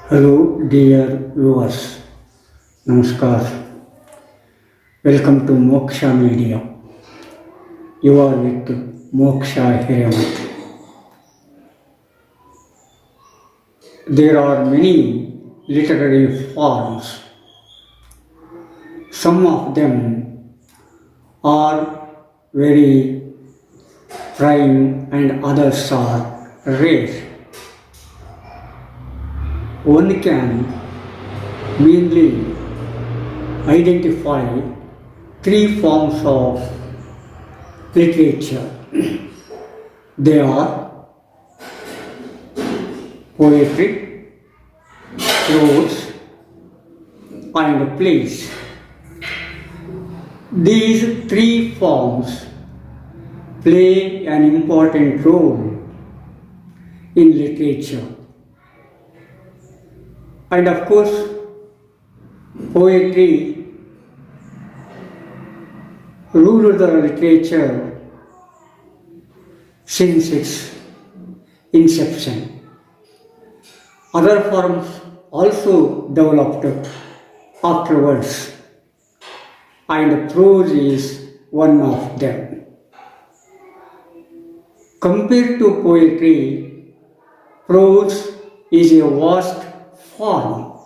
Hello, dear viewers. Namaskar. Welcome to MOKSHA Media. You are with MOKSHA here. There are many literary forms. Some of them are very prime and others are rare. One can mainly identify three forms of literature. They are poetry, prose, and plays. These three forms play an important role in literature. And of course, poetry ruled the literature since its inception. Other forms also developed afterwards, and prose is one of them. Compared to poetry, prose is a vast form.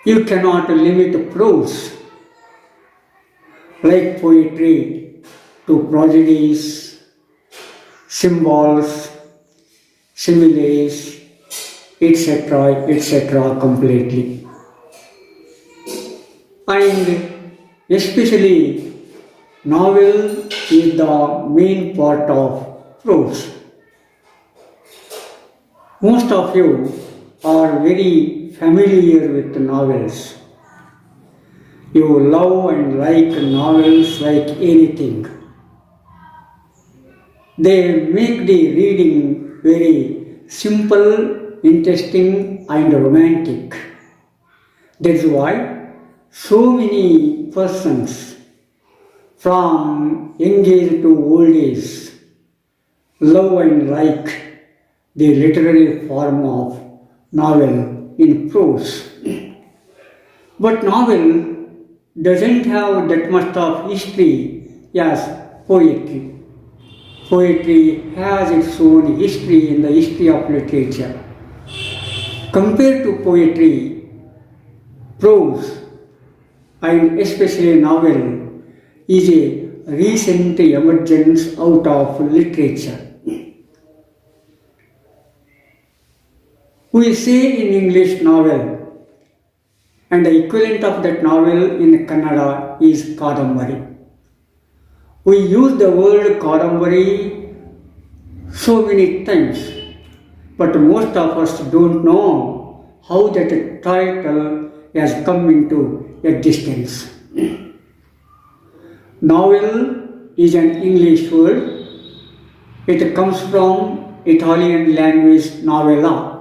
You cannot limit prose like poetry to prosodies, symbols, similes, etc. completely. And especially novel is the main part of prose. Most of you are very familiar with novels. You love and like novels like anything. They make the reading very simple, interesting, and romantic. That's why so many persons from young age to old age love and like the literary form of novel in prose. But novel doesn't have that much of history as poetry. Poetry has its own history in the history of literature. Compared to poetry, prose, and especially novel, is a recent emergence out of literature. We say in English novel, and the equivalent of that novel in Kannada is kadambari. We use the word kadambari so many times, but most of us don't know how that title has come into existence. Novel is an English word. It comes from Italian language novella.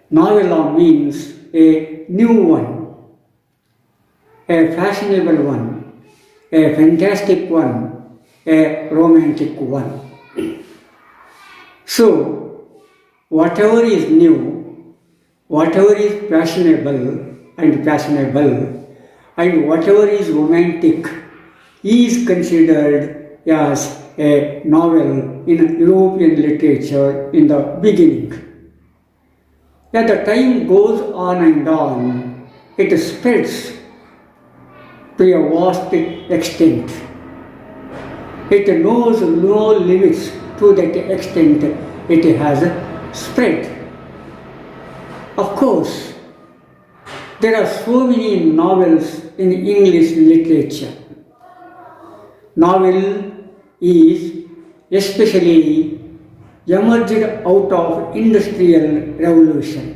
Novella means a new one, a fashionable one, a fantastic one, a romantic one. So, whatever is new, whatever is fashionable, and whatever is romantic is considered as a novel in European literature in the beginning. As the time goes on and on, it spreads to a vast extent. It knows no limits to that extent it has spread. Of course, there are so many novels in English literature. Novel is especially emerged out of industrial revolution.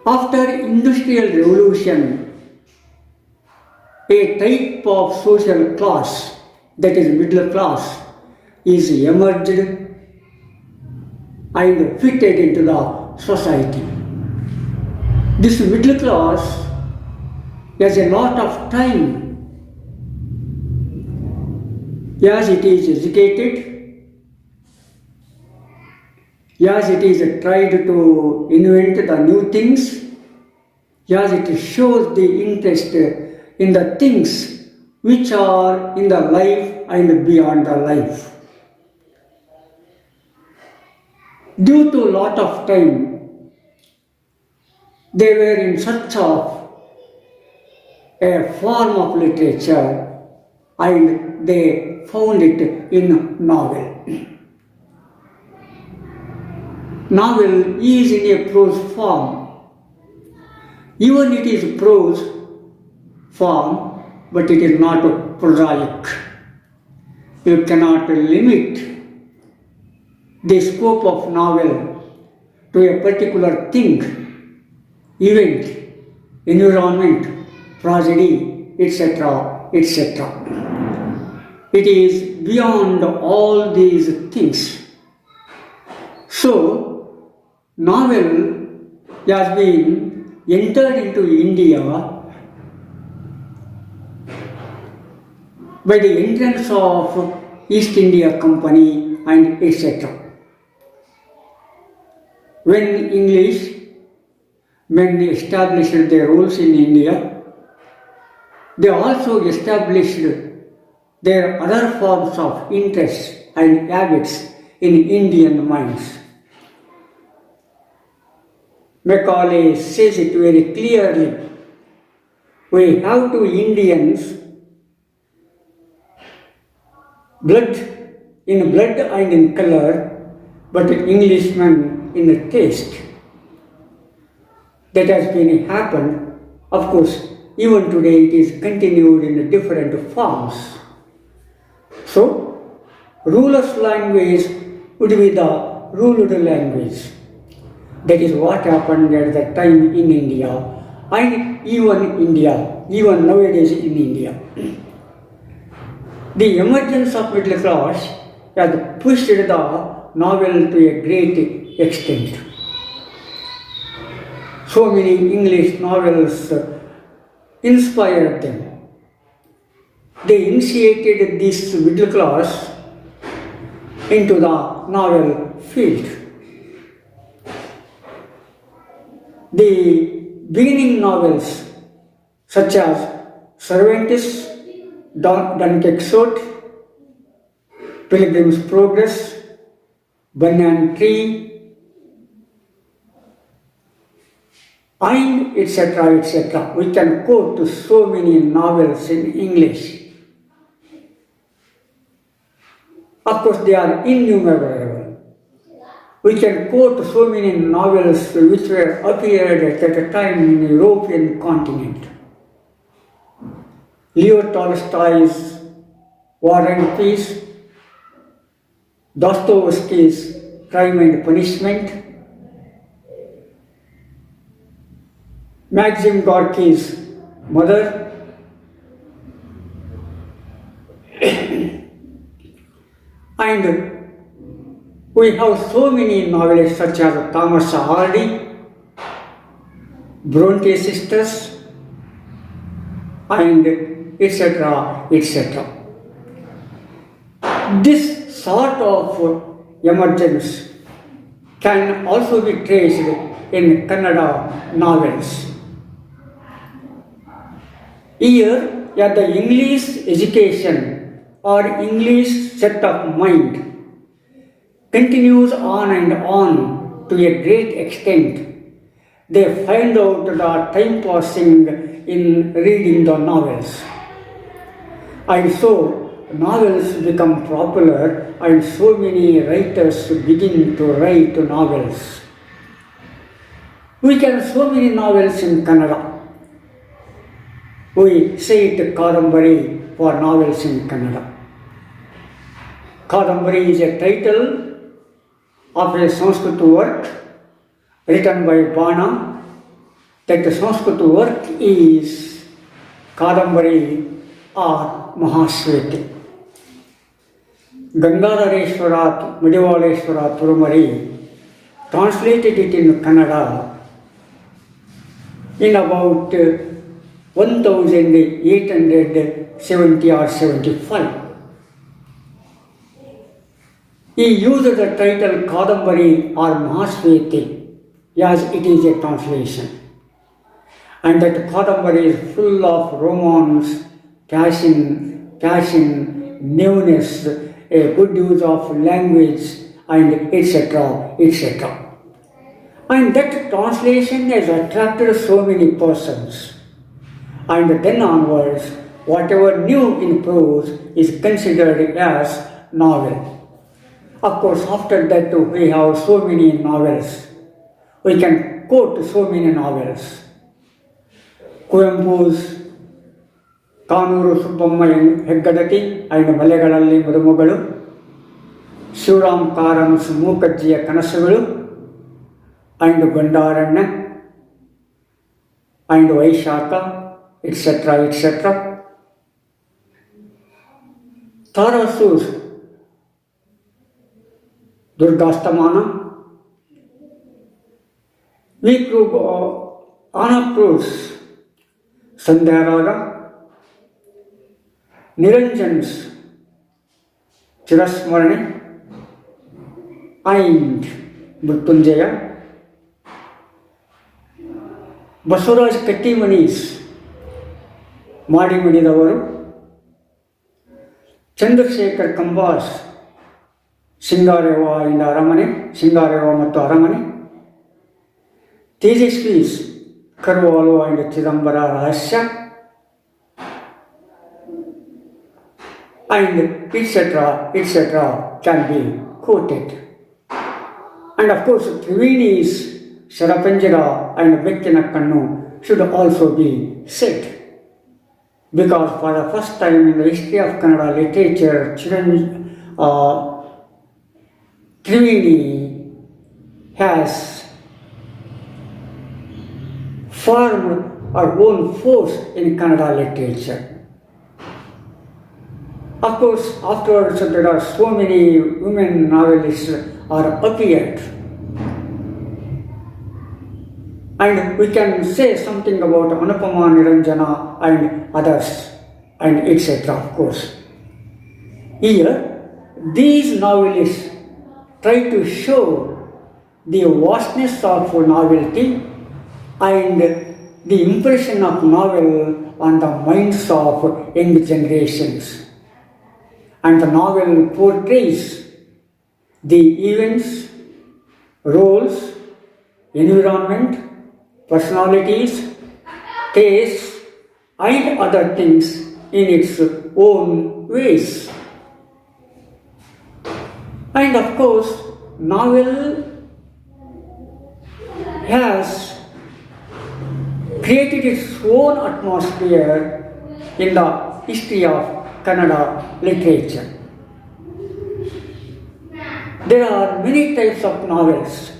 After industrial revolution, a type of social class, that is middle class, is emerged and fitted into the society. This middle class has a lot of time as it is educated, as it is tried to invent the new things, as it shows the interest in the things which are in the life and beyond the life. Due to lot of time, they were in search of a form of literature and they found it in novel. Novel is in a prose form. Even it is prose form, but it is not prosaic. You cannot limit the scope of novel to a particular thing, event, environment, tragedy, etc., etc. It is beyond all these things. So, novel has been entered into India by the entrance of East India Company and etc. When English men established their rules in India, they also established their other forms of interests and habits in Indian minds. Macaulay says it very clearly. We have to Indians blood and in color, but Englishmen in the taste. That has been happened. Of course, even today it is continued in different forms. So, ruler's language would be the ruled language. That is what happened at that time in India and even nowadays in India. The emergence of middle class has pushed the novel to a great extent. So many English novels inspired them. They initiated this middle class into the novel field. The beginning novels such as Cervantes, Don Quixote, Pilgrim's Progress, Banyan Tree, and etc. We can quote so many novels in English. Of course, they are innumerable. We can quote so many novels which were appeared at a time in the European continent. Leo Tolstoy's War and Peace, Dostoevsky's Crime and Punishment, Maxim Gorky's Mother, and we have so many novelists such as Thomas Hardy, Bronte sisters, and etc. This sort of emergence can also be traced in Kannada novels. Here, the English education or English set of mind continues on and on to a great extent. They find out the time passing in reading the novels. And so, novels become popular and so many writers begin to write novels. We can so many novels in Kannada. We say it Kadambari for novels in Kannada. Kadambari is a title of a Sanskrit work written by Bana. That Sanskrit work is Kadambari or Mahasweti. Gangadhareshwara Medivaleshwara Turumari translated it in Kannada in about 1870 or 75. He used the title Kadambari or Mahasweti as it is a translation. And that Kadambari is full of romance, passion, newness, a good use of language, and etc., etc. And that translation has attracted so many persons. And then onwards, whatever new in prose is considered as novel. Of course, after that we have so many novels. We can quote so many novels. Kuempu's Kanuru Subbamma Heggadati and Malegalalli Murumugalu, Shivaram Karam's Mukajjiya Kanasugalu, and Gundaranna, and Vaishaka, etc., etc. Tarasu's Durgastamana, Anapru's Sandhyaraga, Niranjan's Chirasmarane, and Mrityunjaya, Basuraj Kattimani's Madimudidavaru, Chandrasekhar Kamba's Singarewa and Aramane, Singarewa ಮತ್ತು ಅರಮನೆ, ತೇಜಸ್ವಿ's ಕರುವಾಲು and Chidambara ರಹಸ್ಯ, and etc. can be quoted. And of course, Triveni's Sharapanjara and Bekkina Kannu should also be said. Because for the first time in the history of Kannada literature, Triveni has formed our own force in Kannada literature. Of course, afterwards there are so many women novelists are appeared. And we can say something about Anupama Niranjana and others, and etc. of course. Here, these novelists try to show the vastness of novelty and the impression of novel on the minds of young generations. And the novel portrays the events, roles, environment, personalities, tastes, and other things in its own ways. And of course, novel has created its own atmosphere in the history of Kannada literature. There are many types of novels: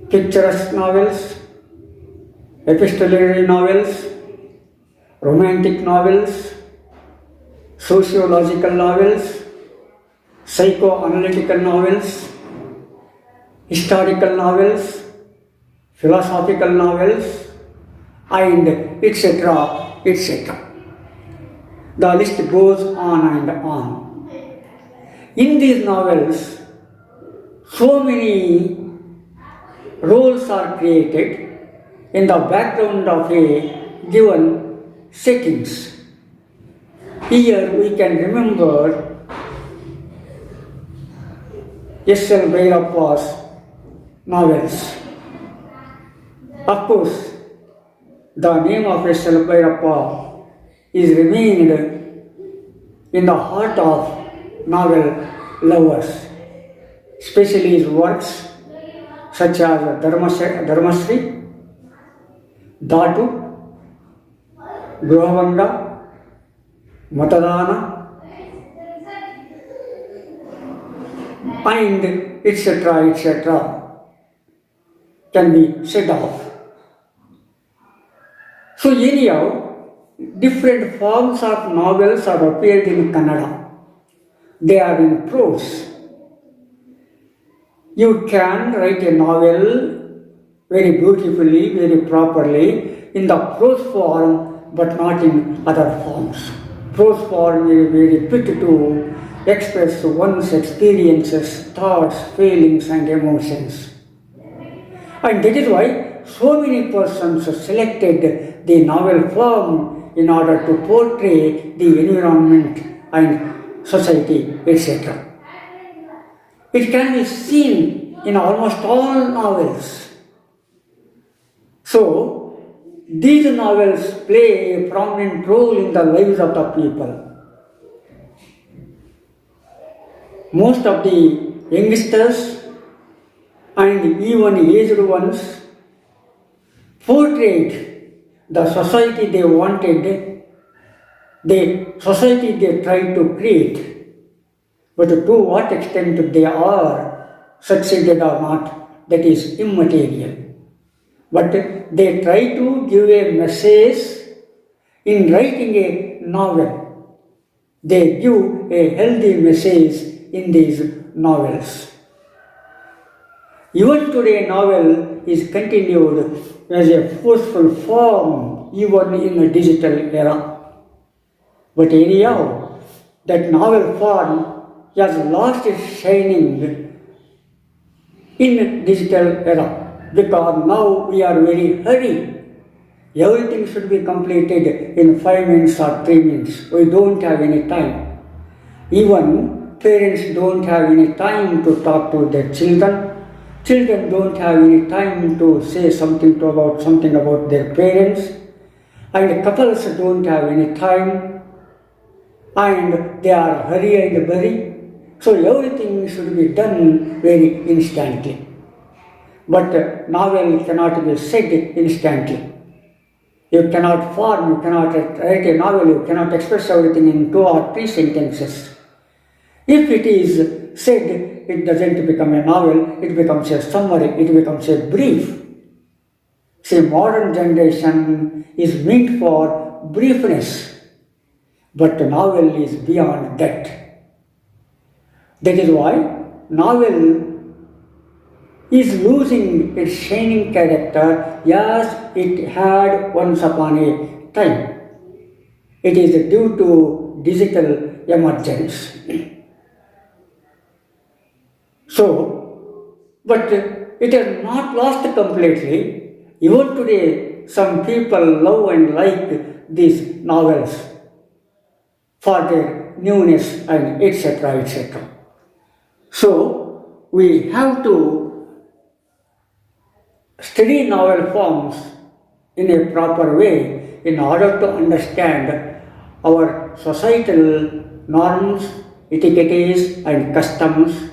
picturesque novels, epistolary novels, romantic novels, sociological novels, psychoanalytical novels, historical novels, philosophical novels, and etc., etc. The list goes on and on. In these novels, so many roles are created in the background of a given settings. Here we can remember S.L. Bhairappa's novels. Of course, the name of S.L. Bhairappa is remained in the heart of novel lovers, especially his works such as Dharmasri, Datu, Gruhavanga, Matadana, and etc. can be said of. So anyhow, different forms of novels are appeared in Kannada. They are in prose. You can write a novel very beautifully, very properly in the prose form, but not in other forms. Prose form is very fit to express one's experiences, thoughts, feelings, and emotions. And that is why so many persons selected the novel form in order to portray the environment and society, etc. It can be seen in almost all novels. So, these novels play a prominent role in the lives of the people. Most of the youngsters and even aged ones portrayed the society they wanted, the society they tried to create, but to what extent they are succeeded or not, that is immaterial. But they try to give a message in writing a novel. They give a healthy message in these novels. Even today, novel is continued as a forceful form even in a digital era. But anyhow, that novel form has lost its shining in digital era because now we are very hurry. Everything should be completed in 5 minutes or 3 minutes. We don't have any time. Even parents don't have any time to talk to their children. Children don't have any time to say something about their parents, and couples don't have any time, and they are hurry and bury. So everything should be done very instantly. But novel cannot be said instantly. You cannot form, you cannot write a novel, you cannot express everything in 2 or 3 sentences. If it is said, it doesn't become a novel, it becomes a summary, it becomes a brief. See, modern generation is meant for briefness, but novel is beyond that. That is why novel is losing its shining character as it had once upon a time. It is due to digital emergence. So, but it has not lost completely. Even today, some people love and like these novels for their newness and etc. etc. So, we have to study novel forms in a proper way in order to understand our societal norms, etiquettes and customs,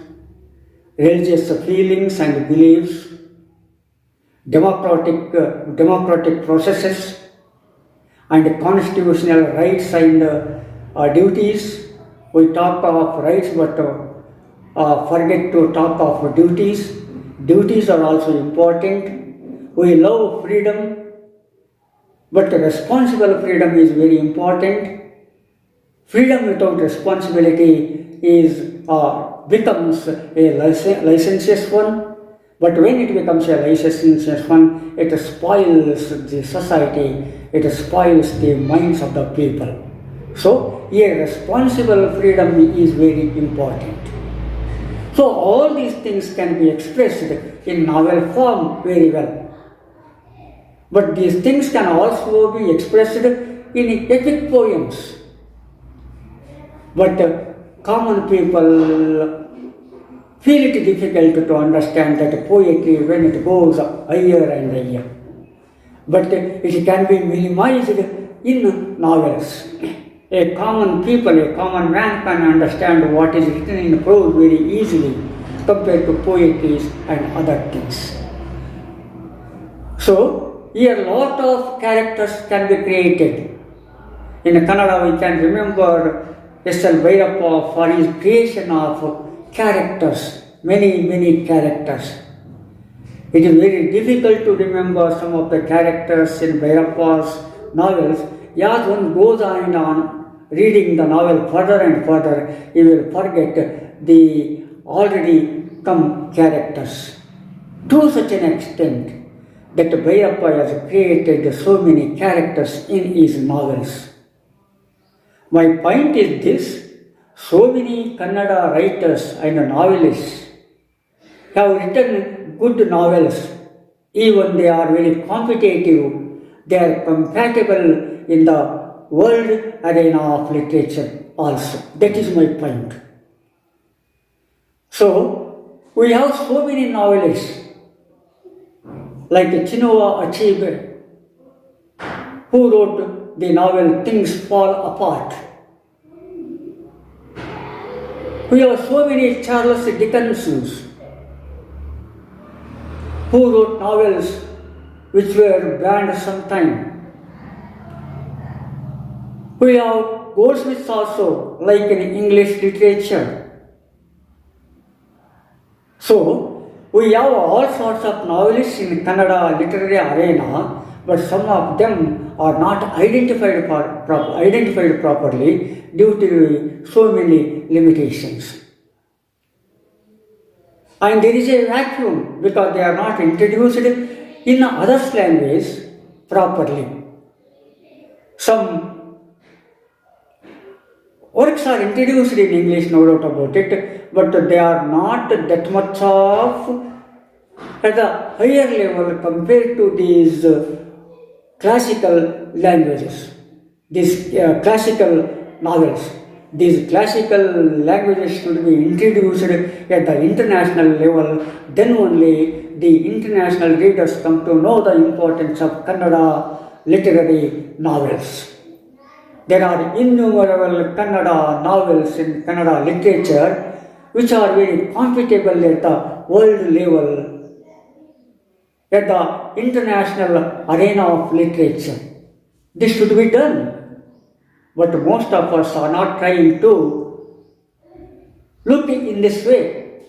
religious feelings and beliefs, democratic processes, and constitutional rights and duties. We talk of rights but forget to talk of duties. Duties are also important. We love freedom, but responsible freedom is very important. Freedom without responsibility becomes a licentious one, but when it becomes a licentious one, it spoils the society, it spoils the minds of the people. So, a responsible freedom is very important. So, all these things can be expressed in novel form very well. But these things can also be expressed in epic poems. But common people feel it difficult to understand that poetry when it goes higher and higher. But it can be minimized in novels. A common people, a common man can understand what is written in prose very easily compared to poetry and other things. So, here a lot of characters can be created. In Kannada we can remember S.L. Bhairappa for his creation of characters, many characters. It is very difficult to remember some of the characters in Bhairappa's novels. As one goes on and on reading the novel further and further, you will forget the already come characters. To such an extent that Bhairappa has created so many characters in his novels. My point is this: So many Kannada writers and novelists have written good novels. Even they are very competitive, they are compatible in the world arena of literature also. That is my point. So, we have so many novelists like Chinua Achebe, who wrote the novel Things Fall Apart. We have so many Charles Dickens's who wrote novels which were banned sometime. We have Goldsmiths also, like in English literature. So, we have all sorts of novelists in Kannada literary arena, but some of them are not identified properly due to so many limitations. And there is a vacuum because they are not introduced in others' language properly. Some works are introduced in English, no doubt about it, but they are not that much of at a higher level compared to these classical languages, these classical novels. These classical languages should be introduced at the international level, then only the international readers come to know the importance of Kannada literary novels. There are innumerable Kannada novels in Kannada literature which are very compatible at the world level, at the international arena of literature. This should be done. But most of us are not trying to look in this way.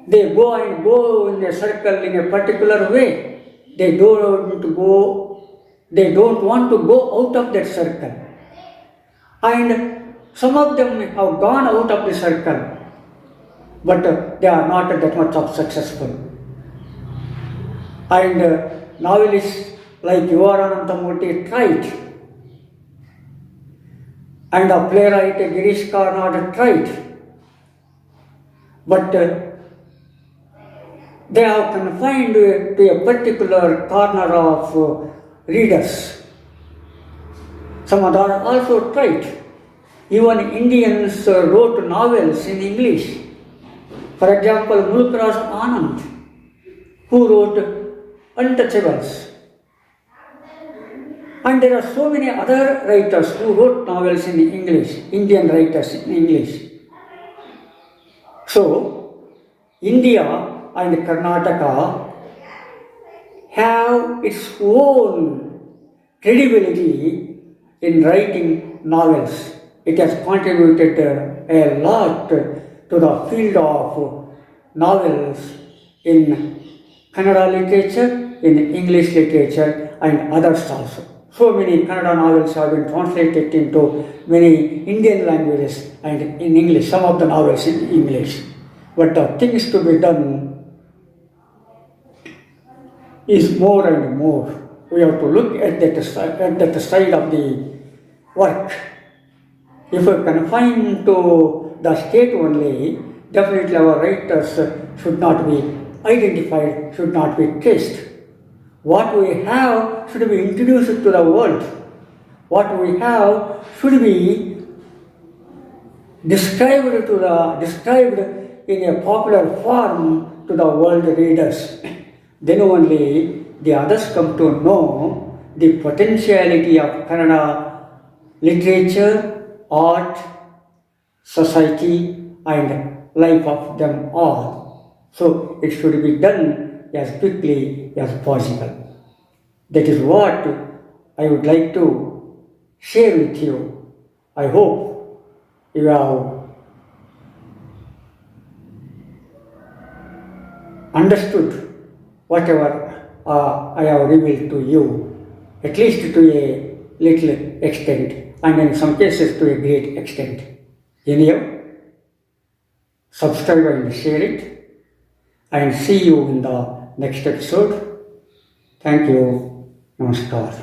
They go in a circle in a particular way. They don't want to go out of that circle. And some of them have gone out of the circle, but they are not that much of successful. And novelists like Yuvarananthamurthy tried. And a playwright Girish Karnad tried, but they are confined to a particular corner of readers. Some other also tried. Even Indians wrote novels in English. For example, Mulk Raj Anand, who wrote Untouchables. And there are so many other writers who wrote novels in English, Indian writers in English. So, India and Karnataka have its own credibility in writing novels. It has contributed a lot to the field of novels in Kannada literature, in English literature, and others also. So many Kannada novels have been translated into many Indian languages and in English, some of the novels in English. But the things to be done is more and more. We have to look at that side of the work. If we confine to the state only, definitely our writers should not be identified, should not be traced. What we have should be introduced to the world. What we have should be described in a popular form to the world readers. Then only the others come to know the potentiality of Kannada literature, art, society, and life of them all. So it should be done as quickly as possible. That is what I would like to share with you. I hope you have understood whatever I have revealed to you, at least to a little extent, and in some cases to a great extent. Anyhow, subscribe and share it, and see you in the next episode. Thank you. Namaskar.